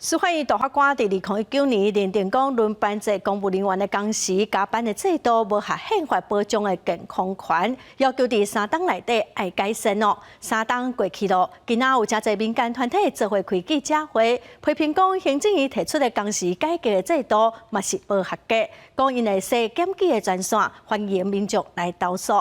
司法院大法官伫2019年认定讲，轮班制公务人员的工时加班的制度无合宪法保障的健康权，要求伫3档内底爱改善哦。3档过去咯，今仔有真侪民间团体做伙开记者会，批评讲行政院提出的工时改革的制度嘛是无合格，讲因会设检举的专线，欢迎民众来投诉。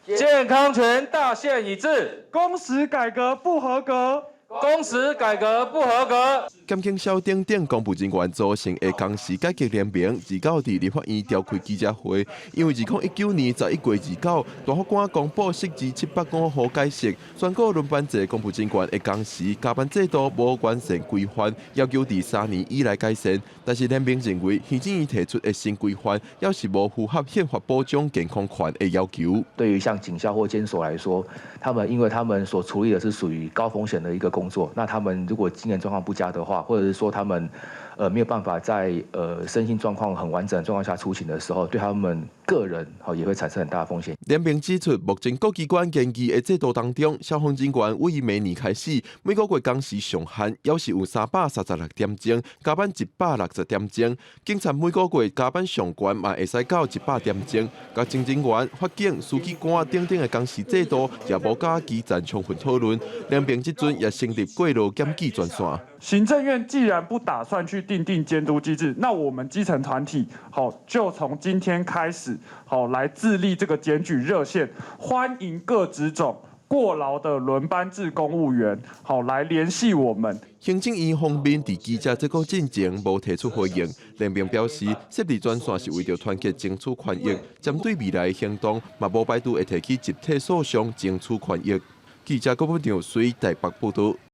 健康权大限已至，工时改革不合格。工时改革不合格。监警小丁等公务人员组成的工时改革联盟29日立法院召开记者会，因为2019年11月29，大法官公布释字750号解释，宣告轮班制公务人员的工时加班制度无完善规范，要求第3年以来改善。但是联盟认为，行政院提出的新规范，要是无符合宪法保障健康权的要求。对于像警校或监所来说，因为他们所处理的是属于高风险的一个工作，那他们如果经验状况不佳的话，或者是说他们没有办法在身心状况很完整的状况下出勤的时候，对他们个人也会产生很大的风险。联盟指出，目前各机关研议的制度当中，消防人员为明年开始，每个月工时上限要是有336点钟，加班160点钟；警察每个月加班上限嘛会使到100点钟。甲行政员、法警、书记官等等的工时制度也无甲基层充分讨论。联盟即阵也成立过劳检举专线。行政院既然不打算去订定监督机制，那我们基层团体就从今天开始来自立这个检举热线，欢迎各职种过劳的轮班制公务员来联系我们。行政院方面伫记者这个进前无提出回应，联盟表示设立专线是为着团结争取权益，针对未来的行动，嘛无排除会提起集体诉讼争取权益。记者郭文良随台北报道。